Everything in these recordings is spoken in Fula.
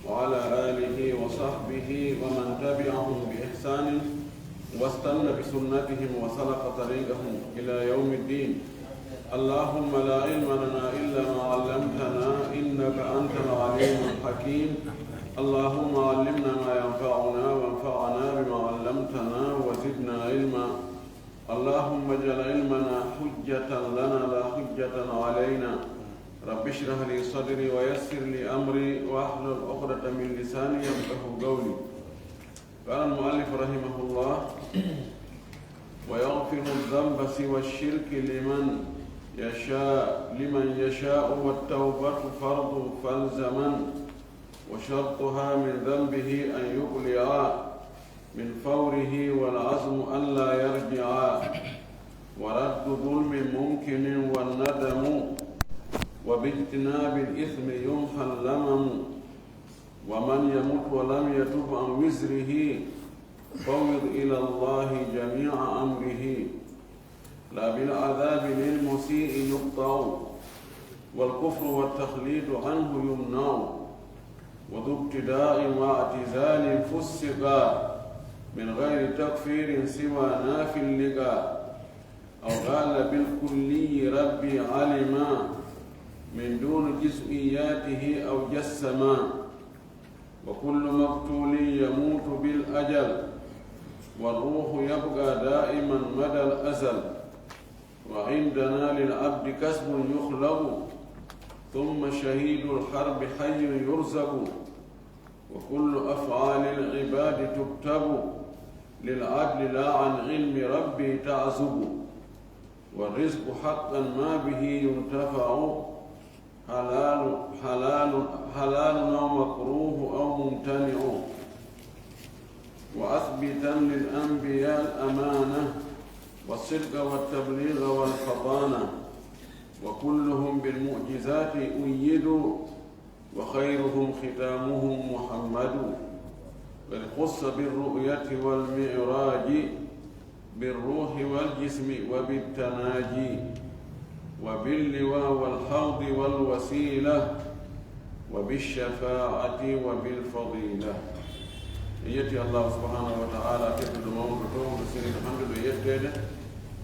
وعلى آله وصحبه ومن تبعهم بإحسان واستنى بسنتهم وسلك طريقهم إلى يوم الدين. اللهم لا علم لنا إلا ما علمتنا إنك أنت العليم الحكيم. اللهم علمنا ما ينفعنا وانفعنا بما علمتنا وزدنا علما. اللهم اجعل علمنا حجة لنا لا حجة علينا. رب اشرح لي صدري ويسر لي أمري واحلل عقدة من لساني يفقهوا قولي. قال المؤلف رحمه الله: ويغفر الذنب سوى الشرك لمن يشاء والتوبة فرض فالزمن وشرطها من ذنبه أن يقلع من فوره والعزم أن لا يرجع ورد ظلم ممكن والندم وباجتناب الإثم يمحى اللمم ومن يمت ولم يتب عن وزره فوض إلى الله جميع أمره لا بالعذاب للمسيء يقطع والكفر والتخليد عنه يمنع وذو ابتداء واعتزال فسقا من غير تكفير سوى ناف اللقاء أو قال بالكلي ربي علما من دون جزئياته أو جسما وكل مقتول يموت بالأجل والروح يبقى دائما مدى الأزل وعندنا للعبد كسب يخلق ثم شهيد الحرب حي يرزق وكل أفعال العباد تكتب للعدل لا عن علم ربي تعزب والرزق حقا ما به ينتفع حلال أو مكروه أو ممتنع وأثبتا للأنبياء الأمانة والصدق والتبليغ والفطانة وكلهم بالمعجزات أيدوا وخيرهم ختامهم محمد بل خص بالرؤية والمعراج بالروح والجسم وبالتناجي وباللواء والحوض والوسيلة وبالشفاعة وبالفضيلة. يأتي الله سبحانه وتعالى تبدو موضوع بسير الحمد لله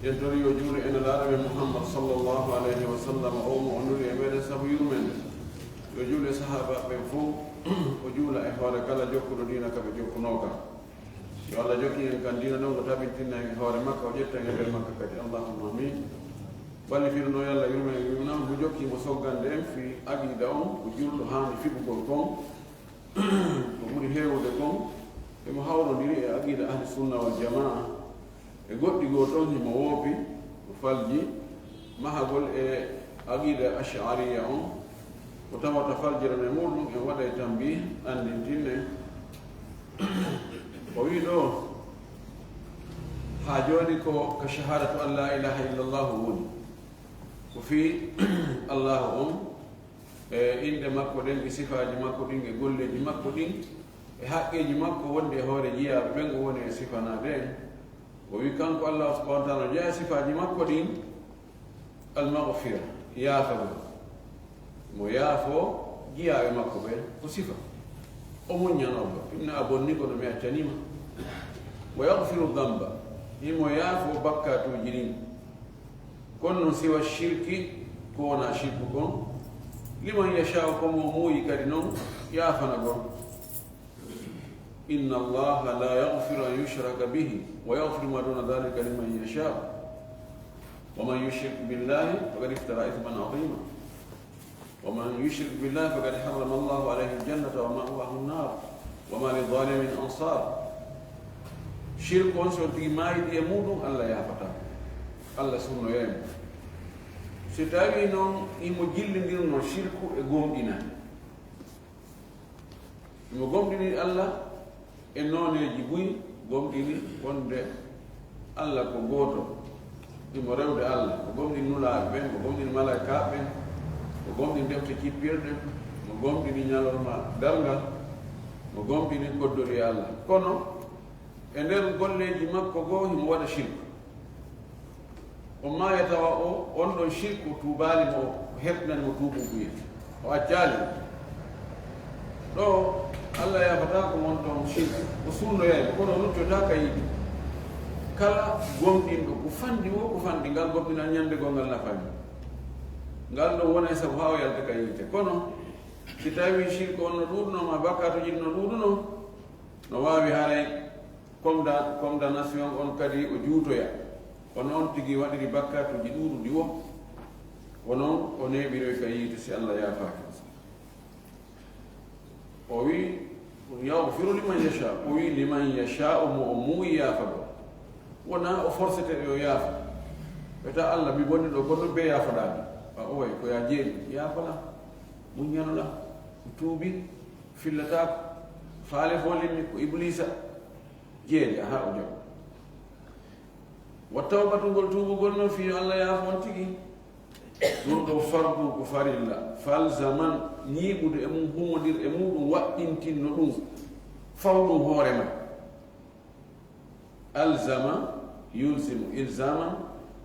يدري وجور إن العرب محمد صلى الله عليه وسلم أو مؤنور يمين سبيل من وجول صحابة بفو وجول إخوان كلا جوكو دينك بجوكو نوكا يالله جوكي إن كان دينا نوكا تابتنا إخوان مكة وجدت غير مكة كتي اللهم آمين. بل في النو يالله يومنا بجوكي مسوغان دين في أجي داون وجول هاني في بقولكم ومري هيرو دكم المحاولة ديري أجي أهل السنة والجماعة goɗɗi goo ɗon himo woopi o falji mahagol e aqida ash'ariya on ko tawata faljirane muɗum en waɗa e tambi andintinne o wi ɗo ha joni ko shahadatu an la ilaha illallahu woni ko fi allahu on e inde makko ɗen e sifaji makko ɗin e golleji makko ɗin e haqqeji makko wonde e hoore jiyaɓe ɓen o woni e sifanade en ويكون الله سبحانه وتعالى جاء صفة مكودين المغفرة يافو ميافو جاء مكوبين وصفة أمون ينوب إن أبوني كنا ميتنيما ويغفر الذنب يمو يافو بكا توجرين كن سوى الشرك كونا شرككم لمن يشاءكم وموي كرنون يافنكم إن الله لا يغفر أن يشرك به ويغفر ما دون ذلك لمن يشاء ومن يشرك بالله فقد افترى إثما عظيما ومن يشرك بالله فقد حرم الله عليه الجنة ومأواه النار وما للظالم من أنصار شرك أنصر في ما يموت الله يهفتا الله سنو يم ستاوي نون إمجل نون شرك إقوم إنا إمقوم دين الله e nooneji buy gomɗini wonde allah ko gooto imo rewde allah ko gomɗini nulaaɓe ɓen ko gomɗini malaikaɓe ɓen ko gomɗini defte cippirɗe mo gomɗini ñalorma dargal mo gomɗini koddori e allah kono e nder golleji makko goo himo waɗa shirku o maaya tawa o on ɗon shirku tuubaali mo heɓnani mo tuubu buyete o accaali ɗo Allah ya fata ko mon ton shirk usulno ya ko no to ta kay kala gomdin ko fandi wo ko fandi ngal gomdina nyande go ngal nafani ngal do wona sa hawo yalta kay te kono si tawi shirk on duudno ma bakato jinno duudno no wawi haray comme da nation on kadi o juutoya onon tigi wadiri bakato ji duudu di wo onon o neɓiro kay si Allah ya faaki o wi yaghfiru liman yasha o wi liman yasha mu yafa ɗo wona o forcete yo yaafa weta Allah mi bonni ɗo gonɗo be yaafaɗami o way ko ya jeeɗi yaafala muñanola tuubi fillatako faale fo limmi ko iblisa jeeɗi aha o jaɓo wa tawbatugol tuubugol noon fi Allah yaafo on tigi ɗum ɗo fardu ko farilla falzaman ñiiɓude e mum humodir e muɗum waɗɗintinno ɗum fawɗum hoorema alzama yulsimu ilzaman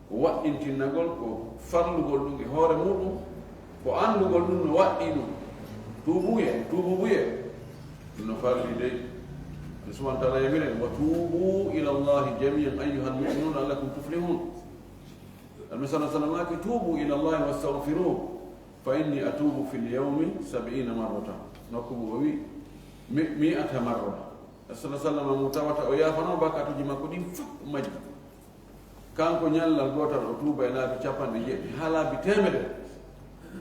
ko waɗɗintinnagol ko farlugol ɗum e hoore muɗum ko andugol ɗum no waɗɗi ɗum tuubuye ɗum no farli dey Allah subhanahu wa ta'ala yaminen wa tuubu ila Allahi jami'an ayyuha almu'minuna la'allakum tuflihun النبي صلى الله عليه وسلم توبوا إلى الله واستغفروه فإني أتوب في اليوم 70 مرة نكب وي 100 مرة صلى الله عليه وسلم متواتر ويا فنو بكا تجي مكودين فك مجد كان كو نيال غوتال توبا لا بي تشابان دي حالا بي تيمده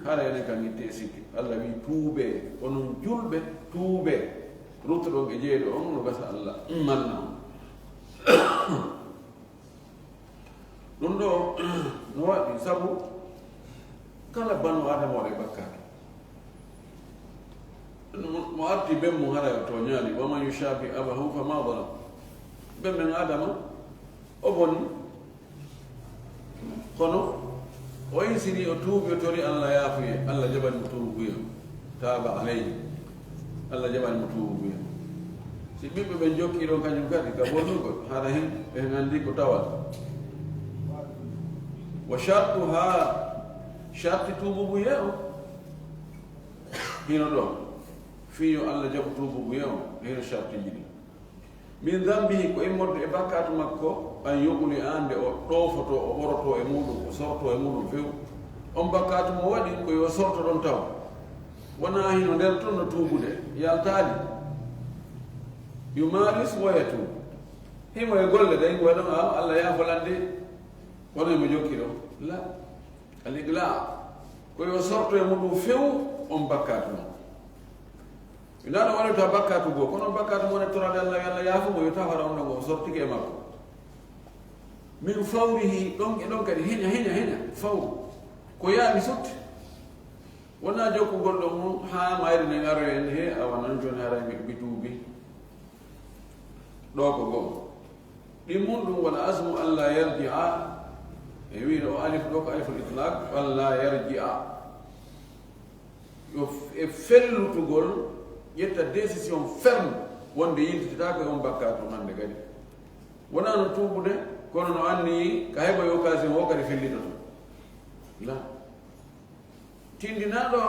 حالا يعني كان يتسيكي الله بي توبه اونون جولبه توبه روتو دو جيدو اون نو بس الله مالنا ɗum ɗo no waɗi sabu kala banu adama waɗe bakkake mo arti ɓen mum hara to ñaali waman yushabi abahu fama dalam ɓen men adama o bonni kono o insini o tuubi o tori Allah yaafuye Allah jaɓani mo tuubuye taaba alayhi Allah jaɓani mo tuubuye si ɓiɓɓe ɓen jokki ɗon kañum kadi ka bonnugol hara hen ɓen anndi ko tawata وشرطها شرط توبو بيو هنا دو فيو الله جاب توبو بيو هنا شرط جدي من ذنبه كو امود اباكات مكو ان يقولي اند او طوفتو او ورتو e muɗum o sorto e muɗum few on bakatu mo waɗi ko yo sorto ɗon taw wona hino nder ton no tuubude yaltaali yumaris wayatu himo e golle day waɗon Allah yaafolande wona mo jokki ɗo la aligla koyo sorto e muɗum few on bakkatu noon inaɗo waɗata bakkatu goo kono bakkatu mo nettorade Allah yalla yaafumo yo tawara on ɗo o sortike e makko min fawrihi ɗon e ɗon kadi heña fawru ko yaami sotti wona jokkugol ɗo mum ha mayri ne ngaro en he awa nan joni hara mi tuubi ɗo ko goo ɗimmum ɗum wona asmu Allah yarji'a ويل ألف دوك ألف الإطلاق فلا يرجع يفعل تقول يتا ديسيسيون فيرم وند يلتي تاكو يوم بكاتو من دغادي ونا نتوبو ده كونو اني كايبا يوكاسي هو كاري فيليتو لا تيندينا دو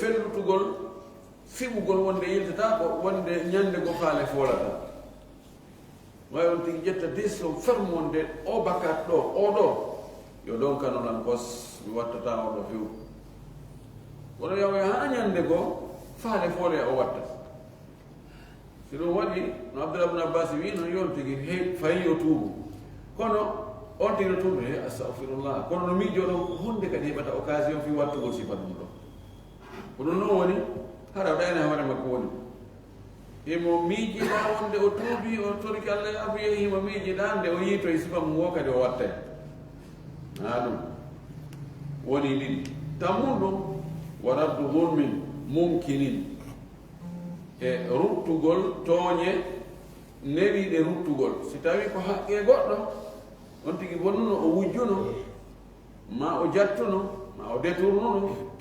فعل تقول فيبugol wonde yilti taako wonde ñande go faale folata way on tigi jetta décision ferme wonde o bakkat ɗo o ɗo yo ɗon kanonan kos mi wattata o ɗo few wono yaw ha ñande goo faale foole o watta si ɗum waɗi no Abdullah ibn Abbas wi no yon tigi he fayi o tuubu kono on tigi no tuubu he astahfirullah kono no miijoɗo hunde kadi heɓata occasion fi wattugol sifa ɗum ɗo ko ɗum noon woni hara ɗayne hoore makko woni himo miijiɗa wonde o tuubi o toriki Allah yaafuye himo miijiɗa nde o yiito e sifa mum wo kadi o wattay ha ɗum woni ɗiɗi tammum ɗum wa raddu hulmin mumkinin e ruttugol tooñe newiɗe ruttugol si tawi ko haqqe goɗɗo on tigi bonnuno o wujjuno ma o jattuno ma o détournuno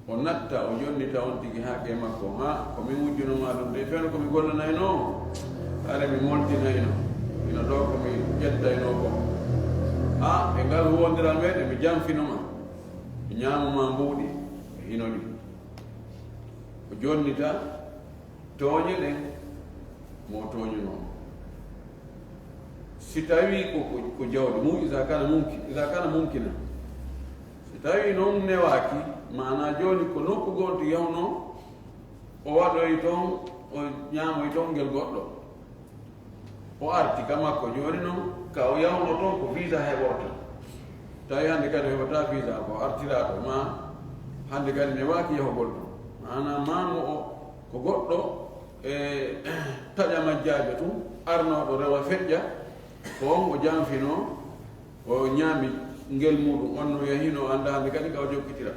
o natta o jonnita on tigi haqqe makko ha komin wujjunoma ɗum de fewno komi gollanayno are mi moltinayno ina ɗo komi ƴettayno ko ha e ngal huwondiral meɗen mi jamfinoma mi ñamuma mbuuɗi e hinoɗi jonnita tooñe ɗen mo tooñuno si tawi ko jawdi mum isa kana mumkina si tawi noon newaki mana joni ko nokku gonti yawno o waɗoy toon o ñaamoy toon ngel goɗɗo o arti ka makko joni noon ka o yawno toon ko visa heɓorta tawi hannde kadi heɓata visa ko artiraɗo ma hannde kadi ne waaki yahogol ɗum mana mamo o ko goɗɗo e taƴa majjaɓe tum arnoɗo rewa feƴƴa ko on o janfino o ñaami ngel muɗum on no yahino anda hannde kadi ka o jokkitira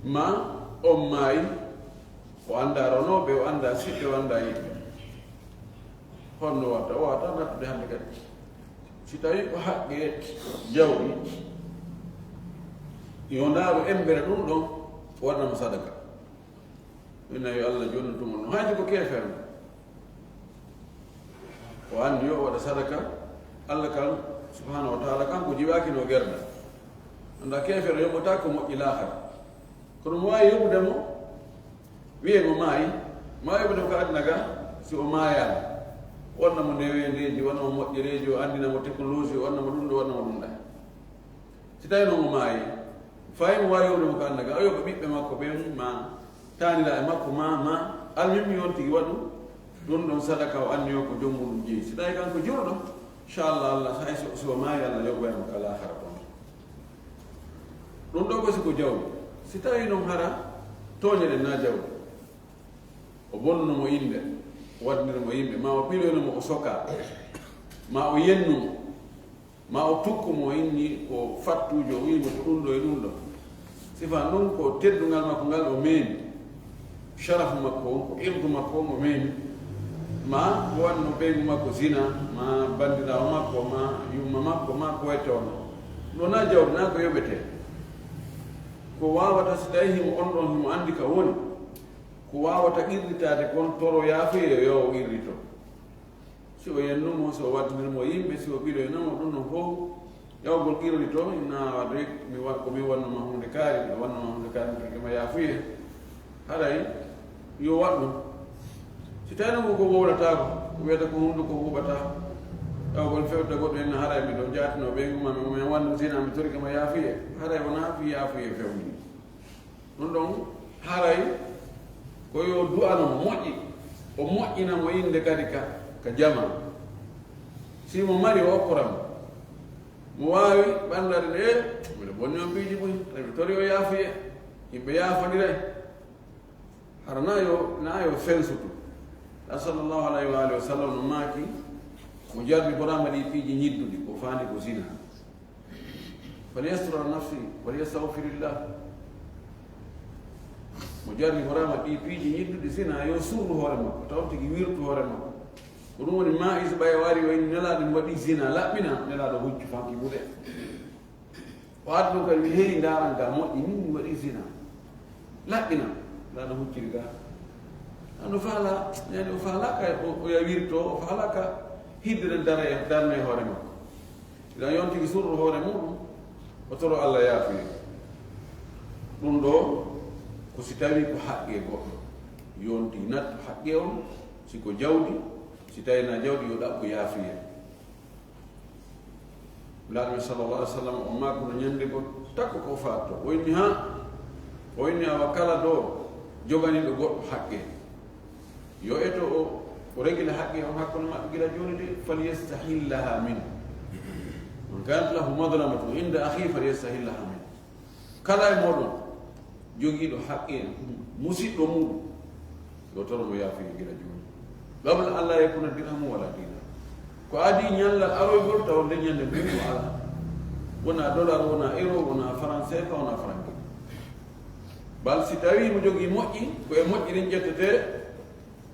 ma on maayi o anda ronoɓe o anda siɗɗe o anda yimɓe honno watta o wata nattude hannde kadi si tawi ko haqqe jawɗi yo ndaaru embere ɗum ɗon waɗnamo sadaka ina yo allah jonnutumo no haji ko keefere o anndi yo o waɗa sadaka allah kan subhanahu wa taala kanko jiwaaki no gerda anda keefere yoɓota ko moƴƴi laahara kono mo wawi yoɓudemo wiye mo maayi ma yoɓudemo ko adna ga si o maayama wonnamo ndewendeji wonnamo moƴƴereji o andinamo technologie o wonnamo ɗum ɗo wonnamo ɗum ɗa si tawi no mo maayi fayi mo wawi yoɓudemo ko adna ga o yoɓa ɓiɓɓe makko ɓen ma tanira e makko ma almimmi on tigi waɗu ɗum ɗon sadaka o anni o ko jommuɗum jeeyi si tawi kanko jurɗo inchallah allah hay so maayi allah yoɓoyamo ka lahara toon ɗum ɗo ko siko jawdi si tawi noon hara tooñeɗen na jawdi o bonnunomo inde o waddinirmo yimɓe ma o piloynomo o soka ma o yennumo ma o tukkumo inni ko fattujo o wimo ko ɗum ɗo e ɗum ɗo sifa ɗum ko teddugal makko ngal o meemi sharafu makko on ko irdu makko on o meemi ma o wanno ɓeygu makko zina ma bandirawo makko ma yumma makko ma ko wette on ɗo na jawdi na ko yoɓete ko wawata so tawi himo on ɗon himo andi ka woni ko wawata irritade kon toro yaafoye yo o irrito si o yennumo so o waddinirmo yimɓe si o ɓiloynamo ɗum no fof yawgol irrito na wadde komi wannoma hunde kaari mi wannoma hunde kaari mi yaafuye haray yo waɗɗum si tawi noon ko wowlatako ko wiyata ko hunde ko huɓata yawgol fewde goɗɗo en haray mi ɗo jatino ɓeyguma mi wannu sina mi tori kama yaafuye haray wona fi yaafuye fewni ɗum ɗon haray koyo du'ano moƴƴi o moƴƴinamo inde kadi ka jama si mo mari o okkoramo mo wawi ɓandade nde mbiɗa bonni on piiji ɓoy mi tori o yaafuye yimɓe yaafodiray hara na yo fensutu sallallahu alayhi wa alihi wa sallam no maaki mo jardi borama ɗi piiji ñidduɗi ko fandi ko zina falyastur ala nafsi walyastahfirillah mo jardi borama ɗi piiji ñidduɗi zina yo suuru hoore makko taw tigi wirtu hoore makko ko ɗum woni ma is ɓaye wari wayni nelaɗo mi waɗi zina laɓɓina nelaɗo huccu fanki ɓuuɗe o addi ɗum kadi mi heewi ndaran ga moƴƴi min mi waɗi zina laɓɓina nelaɗo hucciri ga ano faala yani o faalaka o yawirto o faalaka hiddere darne hoore makko idan yon tigi surru hoore muɗum o toro allah yaafuye ɗum ɗo ko si tawi ko haqqe goɗɗo yonti nattu haqqe on siko jawdi si tawi na jawdi yo ɗaɓɓo yaafuye laaɗume sallallah alih w sallam o makono ñande go takko ko fatto o inni o inni awa kala ɗo joganiɗo goɗɗo haqqe yo eto o regila haqqe on hakkude maɓɓe gila joni de falyastahillaha min man kanat lahu madlamatu inda akhi falyastahillaha min kala e moɗon jogiiɗo haqqe musidɗo muɗum yo toromo yaafuye gila joni gabla allah yakuna dirhamu wala dina ko adi ñallal aroygol taw leñande mbimo ala wona dollar wona euro wona français ka wona franque bal si tawi mo jogii moƴƴi ko e moƴƴirin ƴettete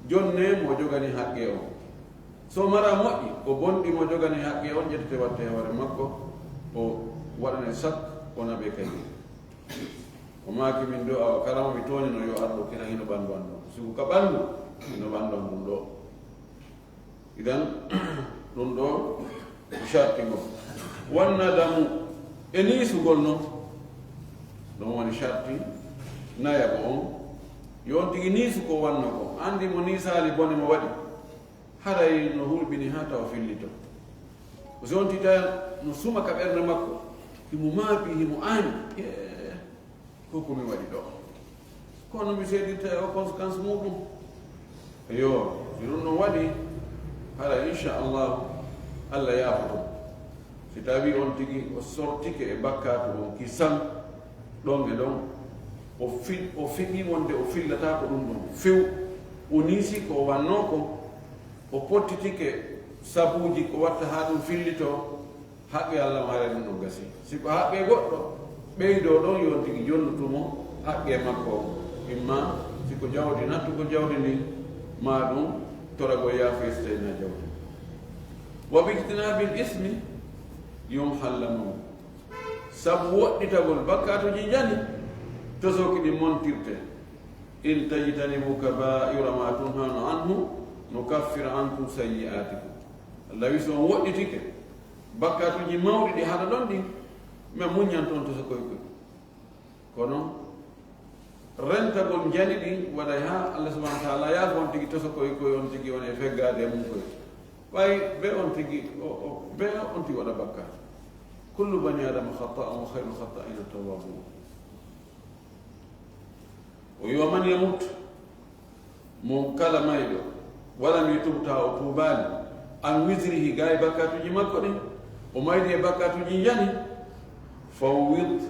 jonne mo jogani haqqe o so mara moƴƴi ko bonɗi mo jogani haqqe on ƴettete watte hoore makko o waɗane sak wona ɓe kadi o maaki min ɗo awa kalama mi toñino yo arɗo kina hino ɓanndu an ɗo siko ka ɓanndu hino ɓandon ɗum ɗo idan ɗum ɗo ko sharti ngo wannadamu e niisugol noon ɗum woni sharti nayago on yon tigi nisu ko wanno ko andi mo nisali bone mo waɗi haray no hulɓini ha tawa fillito zon tita no suma ka ɓerde makko himo maabi himo aani koko mi waɗi ɗo kono mi seedirta e o conséquence muɗum yo si ɗum no waɗi hara inchallahu allah yaafoto si tawi on tigi o sortike e bakkatu on kisan ɗon e ɗon o fiɗi wonde o fillata ko ɗum ɗon few o niisi ko wanno ko o pottitike sabuji ko watta ha ɗum fillito haqqe allah maare ɗum ɗo gasi siko haqqe goɗɗo ɓeydo ɗon yon tigi jonnutumo haqqe makko imma siko jawdi nattugo jawdi ndi ma ɗum torago yaafestayna jawdi wa bictinabil ismi yumhallamum sabu woɗɗitagol bakkatuji jani tosoki ɗi montirte in tajtanibu kabaira ma tunhanu anhu nukaffir ankum sayyi'atikum allah wi so on woɗɗitike bakkatuji mawɗi ɗi haɗa ɗon ɗi min muñan toon toso koye koye kono rentagol jani ɗi waɗay ha allah subahana wa taala yaafo on tigi toso koye koye on tigi wone feggade e mum koye ɓay be on tigi be on tigi waɗa bakkatu kullu bani adama khata'un wa khayru khata'ina tawwabun o wiwa man yamut mo kala mayɗo walam yutubta o tuubani an wisrihi ga e bakkatuji makko ɗi o maydi e bakkatuji jani fawwid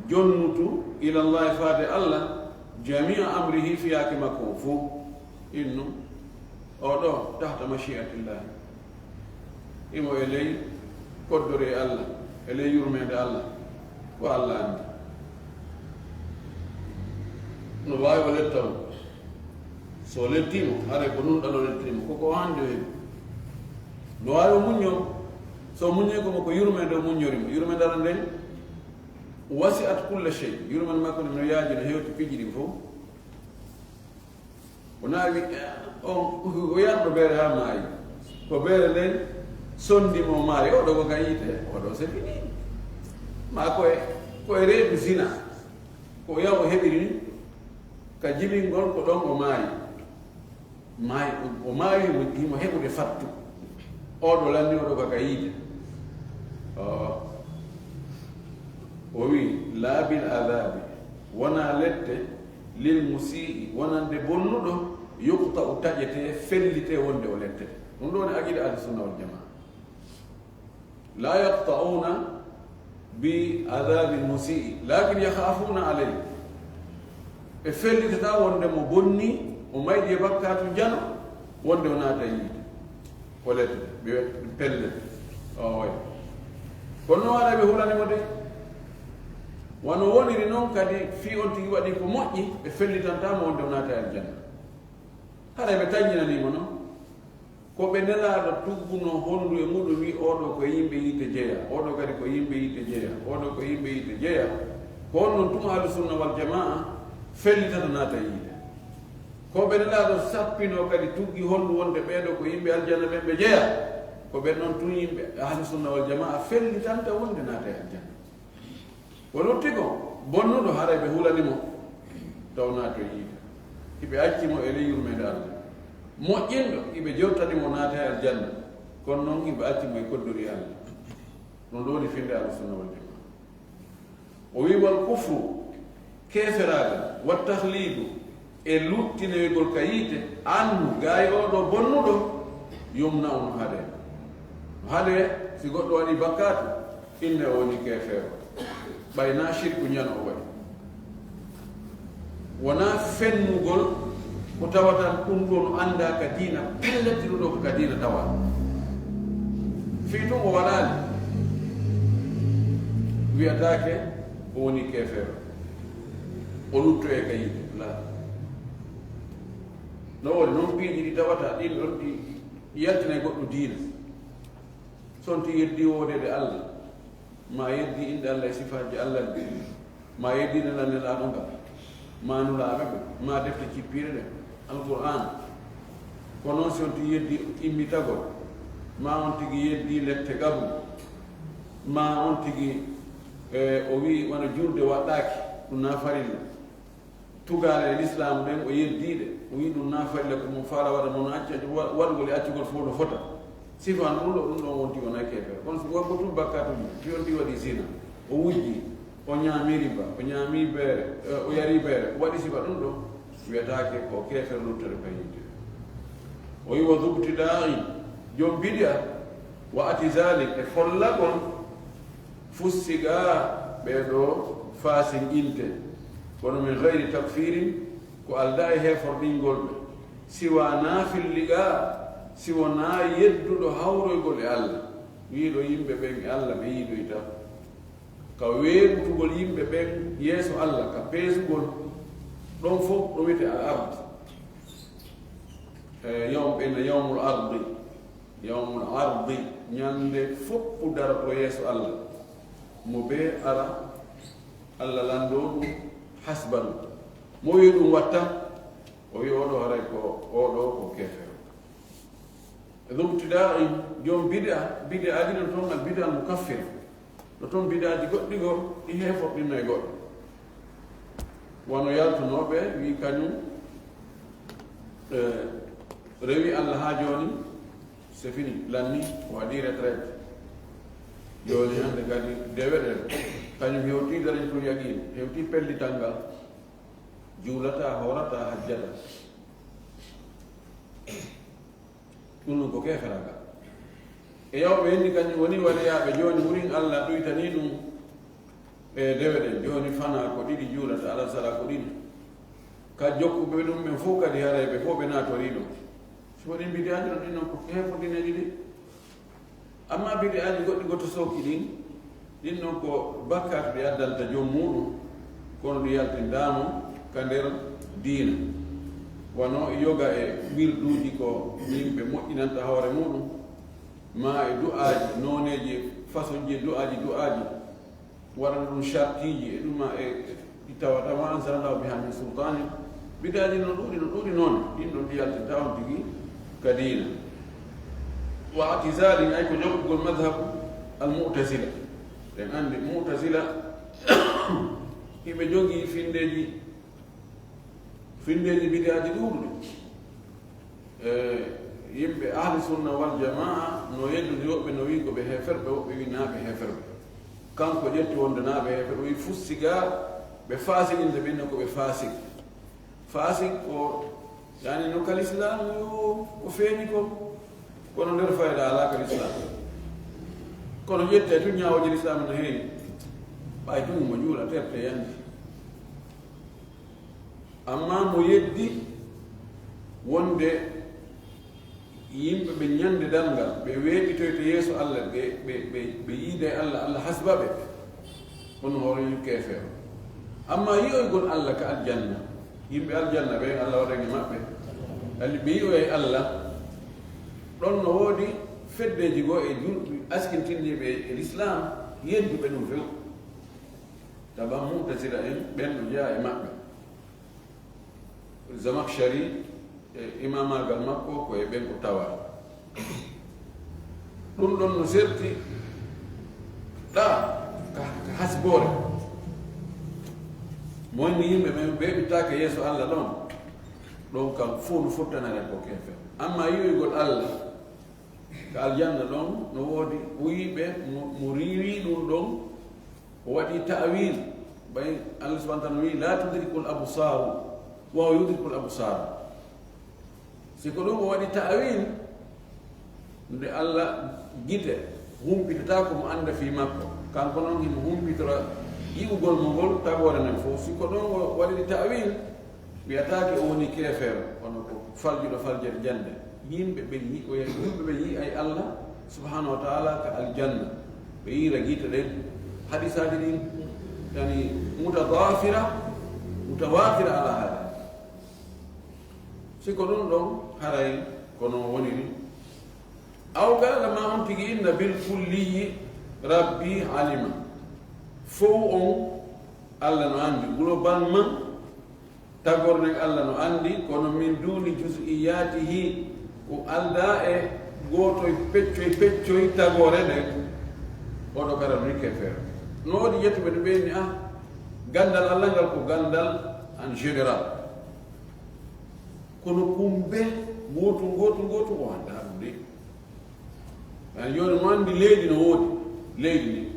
jonnutu ila llahi faade allah jamia amrihi fiyaki makko o fof innu oɗo tahta machiatillahi imo e ley koddore allah e ley yurmede allah ko allah andi no wawi o lettamo so lettimo haare ko nunɗal o lettimo koko hande o heeɓi no wawi o muño so muñi komo ko yurmede o muñorimo yurmede ala nden wasi at kulla chey yurmede makko ne no yaaji no hewti piiji ɗi fof o naawi o yarɗo beere ha maayi ko beere nden sondimo maayi oɗo ko ka yiite oɗo c'est fini ma koye reedu zina ko yaw o heɓiri ni ka jibingol ko ɗon o maayi o maayi himo heɓude fattu oɗo lanni oɗo kaka yiide o wi laabil adabi wona lette lil musii wonande bonnuɗo yukta o taƴete fellite wonde o lettete ɗum ɗo woni aqida ahli sunna wal jamaa la yaqta'una bi adabi lmusii lakin yakhafuna alayhi ɓe fellitata wonde mo bonni o mayɗi e bakkatu jano wonde o naata yiide o lette ɓe pelle o way kono no waɗa ɓe hulanimo de wono woniri noon kadi fi on tigi waɗi ko moƴƴi ɓe fellitantamo wonde o naata e aljanna hara ɓe taññinanimo noon ko ɓe nelaɗo tugguno honndu e muɗum wi oɗo ko yimɓe yiite jeeya oɗo kadi ko yimɓe yiite jeeya oɗo ko yimɓe yiite jeeya ko on noon tuma ahlu sunna wal jamaa fellitata naata yiide ko ɓe nelaɗo sappino kadi tuggi honndu wonde ɓeeɗo ko yimɓe aljanna ɓen ɓe jeeya ko ɓen noon tun yimɓe ahlu sunna wal jamaa fellitanta wonde naata e aljanna wono tigo bonnuɗo haray ɓe hulanimo taw naato yiide hiɓe accimo e ley yurmede allah moƴƴinɗo hiɓe jewtanimo naata e aljanna kono noon hiɓe accimo e koddori allah non ɗo woni finde ahlu sunna wal jamaa o wi wal kufru keferagal wa tahlidu e luttinoygol ka yiite annu gaay oɗo bonnuɗo yumna on haɗe no haɗe si goɗɗo waɗi bakkatu inne o woni kefeero ɓayna shirku ñano o waɗi wona fennugol ko tawata ɗum ɗo no anda ka diina pellettiɗo ɗo ko ka diina tawa fii tun o waɗani wiyatake o woni kefeero o lutto e ka yiide la no woni noon piiji ɗi tawata ɗin ɗon ɗi yaltina e goɗɗo diina sonti yeddi wodede allah ma yeddi inde allah e sifaji allah ɗi ma yeddi nenannelaɗo ngal ma nulaɓe ɓe ma defte cippiɗe ɗe alquran ko noon si on ti yeddi immitagol ma on tigi yeddi lette gabu ma on tigi o wi wona jurde waɗɗaki ɗum na farilla tugale l'islam den o yeddiide o wi ɗum nafalle ko mum faala waɗa mono accaji waɗugol e accugol fof no fota sifan ɗum ɗon wonti wona kefere kono wonko tum bakkatuji fiyonti waɗi zina o wujji o ñaami riba o ñaami beere o yari beere o waɗi sifa ɗum ɗo wiyatake ko kefere luttere payinte o wi wa dubtida'i jom biɗa wa atizalik e follagol fussiga ɓeɗo fasin inte kono min gayri takfirin ko alda e heforɗingol ɓe siwa nafilliga siwona yedduɗo hawroygol e allah wiiɗo yimɓe ɓen e allah ɓe yiiɗoyta ka weeɓutugol yimɓe ɓen yeeso allah ka peesugol ɗon fof ɗo wiyete al ard ɓenna yawmul ardi ñande foppu darato yeeso allah mo be ara allah landoɗum hasbanu mo wi ɗum watta o wi oɗo haray ko oɗo ko kefere dubtida'i jom bid'a aji ɗon toon al bid'a al mukaffir ɗo toon bid'aji goɗɗi go ɗi heforɗinno e goɗɗo wono yaltunoɓe wi kañum rewi allah ha joni c'est fini lanni o waɗi retraite joni hande kadi deweɗen kañum hewti dareñ pour yaqin hewti pellital ngal juulata horata hajjata ɗum ɗum ko keferagal e yawɓe henni kañum woni waɗoyaɓe joni wurin allah ɗoytani ɗum e deweɗen joni fana ko ɗiɗi juulata ala sala ko ɗiɗi ka jokkuɓe ɗum ɓen fof kadi haray ɓe fof ɓe natori ɗum so waɗi bidiaji ɗon ɗin noon ko hefodineji ɗi amma bidiaji goɗɗi goto sowki ɗin noon ko bakkat ɗi addanta joom muɗum kono ɗi yaltindamo ka nder diina wono yoga e wirduji ko yimɓe moƴƴinanta hoore muɗum ma e du'aji noneji façon ji du'aji waɗana ɗum chartiji e ɗuma e tawatama ansalallahu biha min sultani bidaji no ɗuuɗi noon ɗin ɗon ɗi yaltinta on tigi ka diina wa atizalin ay ko jokkugol madhabu al mu'tazila ɗen andi mu'tazila hiɓe jogii findeji bidaji ɗuuɗuɗe yimɓe ahli sunna wal jamaa no yeddude woɓɓe no wi ko ɓe heferɓe woɓɓe wi naaɓe heferɓe kanko ƴetti wonde naaɓe heferɓe wi fussiga ɓe fasiginde ɓinne ko ɓe fasik ko yani no kal islam yo ko feeñi ko kono nder fayda ala kal islam kono ƴette tun ñawoji l'islam no heewi ɓay tun mo juula terte yandi amma mo yeddi wonde yimɓe ɓe ñande dalngal ɓe weeɓitoyto yeeso allah ɓe yiide allah hasba ɓe hono horeñu keefeero amma yi'oygol allah ka aljanna yimɓe aljanna ɓe allah waɗani maɓɓe alli ɓe yi'oye allah ɗon no woodi feddeji goo e askintinniɓe e l'islam yedduɓe ɗum few taba mutasila en ɓen ɗo jeeya e maɓɓe zamakshari e imamagal makko ko e ɓen ko tawa ɗum ɗon no serti ɗa ka hasbore mo wonni yimɓe men ɓeɓittake yeeso allah ɗon kam fof no fottanare ko kefe amma yiyoygol allah ka aljanna ɗon no woodi wiiɓe mo riwi ɗum ɗon o waɗi ta'wil ɓay allah subahana taala wi la tudrikul absaru wa yudrikul absar siko ɗum o waɗi ta'wil nde allah gite humpitata ko mo anda fi makko kanko noon himo humpitora yi'ugol mo ngol tagore nen fof siko ɗon o waɗi ta'wil wiyatake o woni keefeero kono ko faljuɗo faljere jande yimɓe ɓe yi ay allah subhanahu wa taala ka aljanna ɓe yira gite ɗen hadisaji ɗin yani mutawatira ala haala siko ɗum ɗon haray kono woni ni aw gala ma on tigi inna bil kulliyi rabbi alima fof on allah no andi globalement tagornen allah no andi kono min duni juz'iyatihi ko alda e gootoy peccoy tagore nden oɗo kara no rikke feere no waɗi yettuɓe no ɓeyni gandal allah ngal ko gandal en général kono kumbe goto o anda ɗum de an yoni no andi leydi no woodi leydi ndi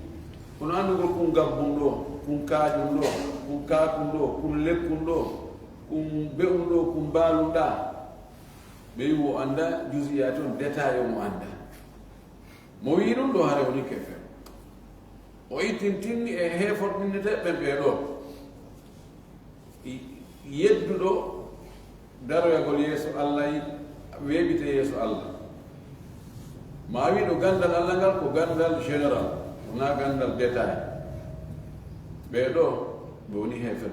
kono andugol kum gabbum ɗo kum kaajum ɗo kum kaakum ɗo kum lekkum ɗo kum be'um ɗo kum mbaalum ɗa ɓe wi o anda jusiya toon détail o mo anda mo wi ɗum ɗo hare woni kefe o ittintinni e heeforɗinnete ɓen ɓe ɗo yedduɗo daroyagol yeeso allah weeɓite yeeso allah ma wi ɗo gandal allah ngal ko gandal général wona gandal détail ɓe ɗo ɓe woni heefer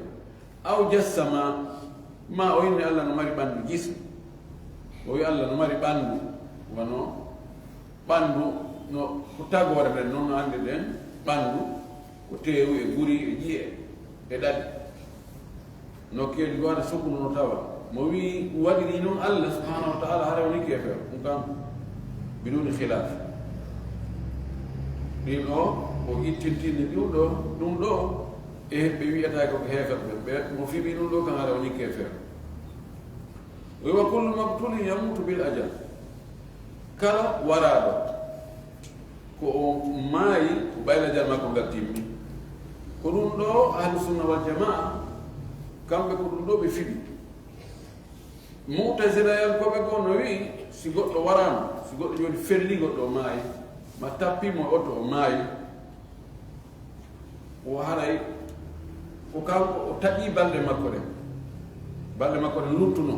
aw jassama ma o inni allah no mari ɓanndu jisme o wi allah no mari ɓanndu wono ɓanndu no ko tagore nden noon no anndi ɗen ɓanndu ko teewu e guri e ƴiye e ɗaɗi nokkeeji goo hade sukunu no tawa mo wi waɗiri noon allah subhanahu wa taala hara woni keefeer ɗum kam biduni khilaf ɗin o o ittintini ɗum ɗo e ɓe wiyata ko heefere ɓe mo fiɓi ɗum ɗo kan hara woni keefeer wa kullu maktulin yamutu bil ajal kala waraɗo ko o maayi ko ɓaylajal makko ngal timmi ko ɗum ɗo ahlusunna wal jamaa kamɓe ko ɗum ɗo ɓe fiɓi mu'tazila yankoɓe goo no wi si goɗɗo warano si goɗɗo joni felli goɗɗo o maayi ma tappimo e oto o maayi o haray ko kanko o taƴi balɗe makko ɗen luttuno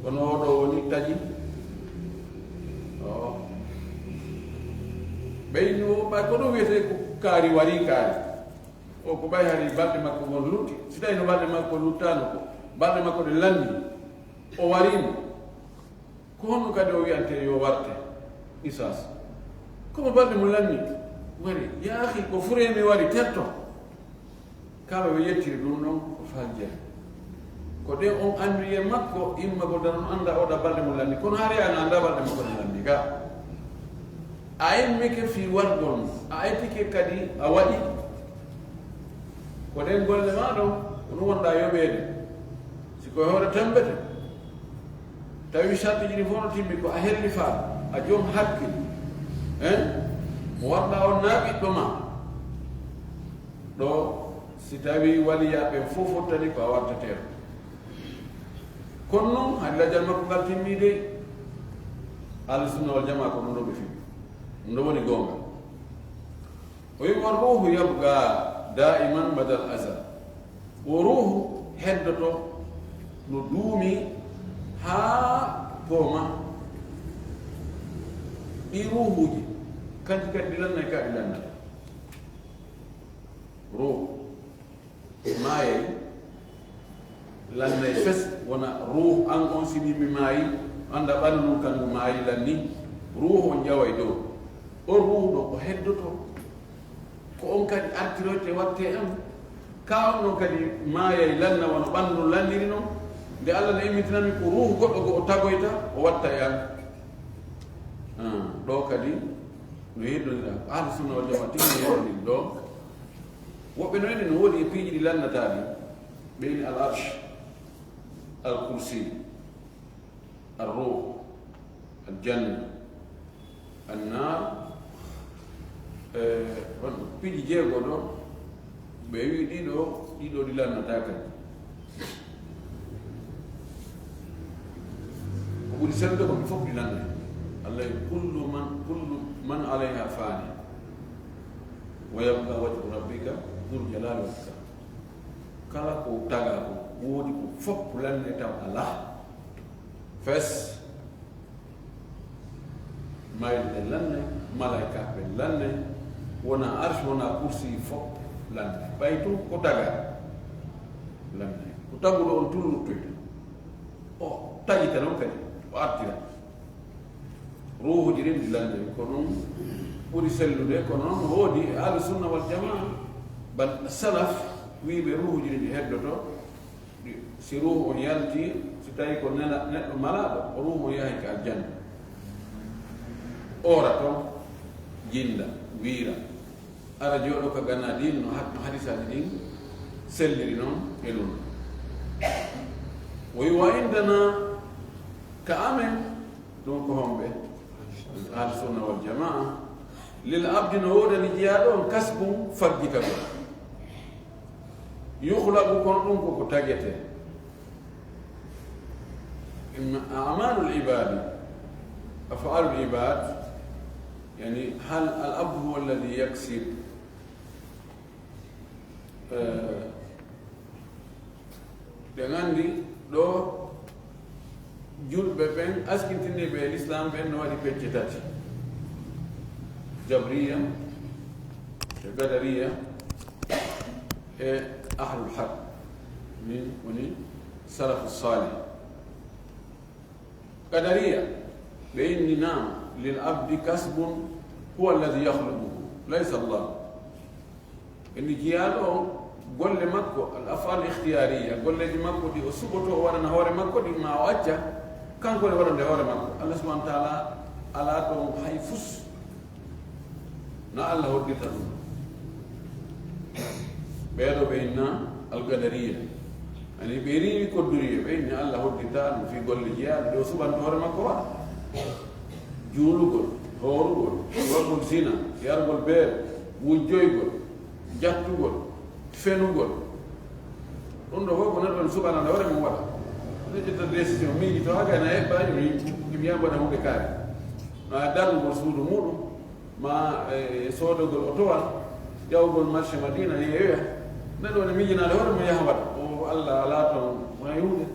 kono oɗo woni taƴi o ɓeyni o ɓay ko ɗum wiyete ko kaari wari kaari o ko ɓay hari balɗe makko gon lutti si tawi no balɗe makko luttano ko balɗe makko ɗe landi o warimo ko honno kadi o wiyante yo warte isas komo balɗe mo lanni wari yaahi ko furemi wari tetto kamɓe ɓe yettiri ɗum ɗon ko faljeeyi ko ɗen on anndi e makko immago danon annda oɗa balɗe mo lanni kono haare an annda balɗe makko ne lanni ga a immike fi wargol mum a ettike kadi a waɗi ko ɗen golle ma ɗon kono wonɗa yoɓeede siko hewre tembete tawi sartiji ɗi fof no timmi ko a helli faa a joom hakkil mo warɗa on naaɓiɗɗo ma ɗo si tawi waliyaɓe fof fottani ko a wartateeɗo kono noon hay lajal makko ngal timmi de ahlusunna wal jamaa ko ɗum ɗo ɓe fiɓi ɗum ɗo woni goonga o wi wa ruhu yabga daiman badal asal o ruhu heddoto no duumi haa pooma ɗi ruhuji kanji kadi ɗi lannay ka ɗi lannata ruhu maayay lannay fes wona ruhu an on sini mi maayi anda ɓanndu ɗum kanngu maayi lanni ruhu on ƴaway dow o ruhu ɗo o heddoto ko on kadi artiroyte watte am ka on noon kadi maayay lanna wona ɓanndu lanniri noon nde allah ne immitinanmi ko ruhu goɗɗo go o tagoyta o watta e am ɗo kadi no yeddodira ahlu sunna wal jamaa tigi yeddodin ɗo woɓɓe no ene no woodi e piiji ɗi lannata ɗi ɓeyni al arsh al kursi al ruh al janna al nar piiji jeego ɗo ɓe wi ɗiɗo ɗi lannata kadi ko ɓuri sellude ko ɗi fof ɗi lannay allah kullu man alayha fani wa yabqa wajhu rabbika dul jalali wal ikram kala ko taga ko woodi ko fof lanne taw ala fes mayde lanne malaika ɓe lanne wona arsh wona kursi fof lanne ɓay tu ko taga lanne ko taguɗo on tulluttoyta o taƴita noon kadi o artira ruhuji ɗin ɗi lande ko ɗum ɓuri sellude ko noon woodi ahlu sunna wal jamaa bal salaf wiiɓe ruhuji ɗin ɗi heddoto si ruhu on yalti si tawi ko neɗɗo malaɗo o ruhu on yahay ko aljanna ora toon jinda wiira ara jooɗo ko ganna ɗin no hadisaji ɗin selliri noon e ɗum وعندنا كأمن دونكم به أهل السنة والجماعة للعبد نور لجيادون كسب فجك يخلق كنتم كتاجته أعمال العباد أفعال العباد يعني هل الأب هو الذي يكسب dengan di do jul beben askin tinne be l'islam ben no wadi peccitati jabriya gadariya ahlul haq min wani salaf salih gadariya بإن نعم للعبد كسب هو الذي يخلقه ليس الله إن جيالو قل لمكو الأفعال الاختيارية قل لمكو دي أسبوتو ورنا هوري مكو دي ما وجه كان قول ورنا هوري مكو الله سبحانه وتعالى على أتوم حيفوس نا الله ودي تنو بيدو بيننا القدرية يعني بيري كدرية بين الله ودي تنو في قل لجيال دي أسبوتو هوري مكو juulugol hoorugol wargol zina yargol beere wujjoygol jattugol fenugol ɗum ɗo fof ko neɗɗo ne suɓana nde hoore mum waɗa ne ƴetta décision miiji to hagana heɓɓaño yimɓe mbaɗa hunde kaari ma dallugol suudu muɗum ma soodogol otowal ƴawgol marché madina yeeyoya neɗɗo ne miijinade hoore mum yaha waɗa o allah ala toon mayude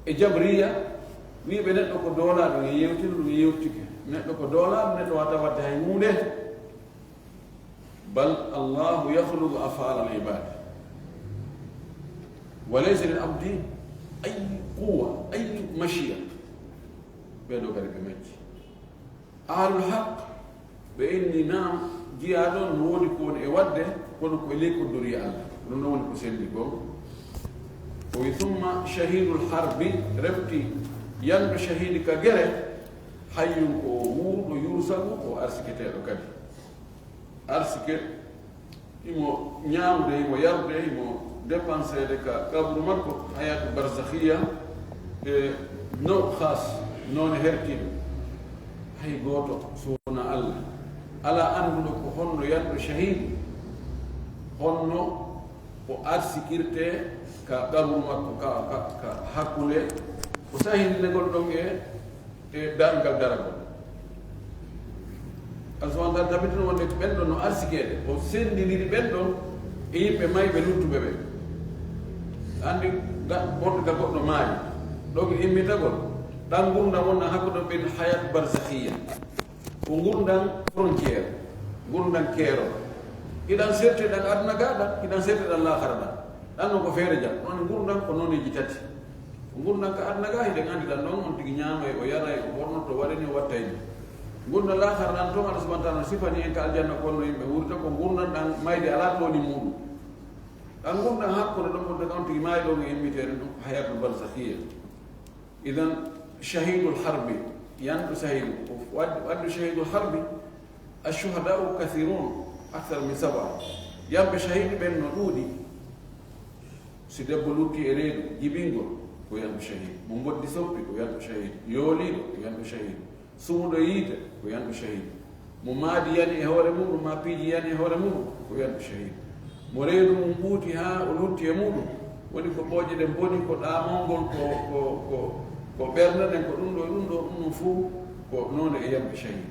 e jabriya wiiɓe neɗɗo ko doolaaɗo e yewtino ɗum yewtike neɗɗo ko doolaaɗo neɗɗo wata wadde hay hunde bal allahu yahlugu afala al ibad wa laysa lil abdi ay quwa ay machia ɓeɗo kadi ɓe majji ahlul haq ɓe inni nam jiya ɗon no woodi ko woni e wadde kono koye ley koddori allah ɗum ɗon woni ko selli goo o wi thumma shahidul harbi refti yandu shahidi ka gere hayyum ko wuuɗo yursagu o arsiketeɗo kadi arsike imo ñaamde imo yarde imo dépensede ka kabru makko hayatu barzakhiya e no khas noone hertiɗo hay gooto sowona allah ala annduɗo ko honno yandu shahidi honno o arsikirte ka kabru makko ka hakkunde ko sahindinegol ɗon e dargal daragol allah subahana taala tabitino wonde ɓen ɗon no arsikeede o sendiniri ɓen ɗon e yimɓe mayɓe luttuɓe ɓe anndi goɗɗo ka goɗɗo maayi ɗo ko immitagol ɗan gurdam wonna hakkude ɓen hayat barzakhiya ko gurdam frontiére gurdam keero iɗan serteɗan aduna gaɗa iɗan serteɗan lahara ɗa ɗan non ko feere jam ɗon gurdam ko nooneji tati gurdam ka aduna ga hiɗen anndi ɗan ɗon on tigi ñaama o yara o ɓornoto waɗani o wattayni gurdam lahara ɗan toon allah subahana taala sifani en ka aljanna konno yimɓe wurta ko gurdam ɗan mayde ala tooni muɗum ɗan gurdam hakkude ɗon ko daga on tigi maayi ɗo no immitede ɗum ko hayatul barzakhiya idan shahidul harbi yanɗo sahidu waddu shahidul harbi ashuhadau kathirun akthar min saba yamɓe shahidi ɓen no ɗuuɗi si debbo lutti e reedu jibingol ko yanɗo shahid mo goddi soppi ko yanɗo shahid yooliɗo ko yanɗo shahid sumuɗo yiite ko yanɗo shahid mo maadi yani e hoore muɗum ma piiji yani e hoore muɗum ko yanɗo shahid mo reedu mum ɓuuti ha o lutti e muɗum woni ko ɓooƴe ɗen boni ko ɗamolngol ko ɓernaɗen ko ɗum ɗo ɗum ɗo ɗum ɗum fuu ko noone e yanɓe shahid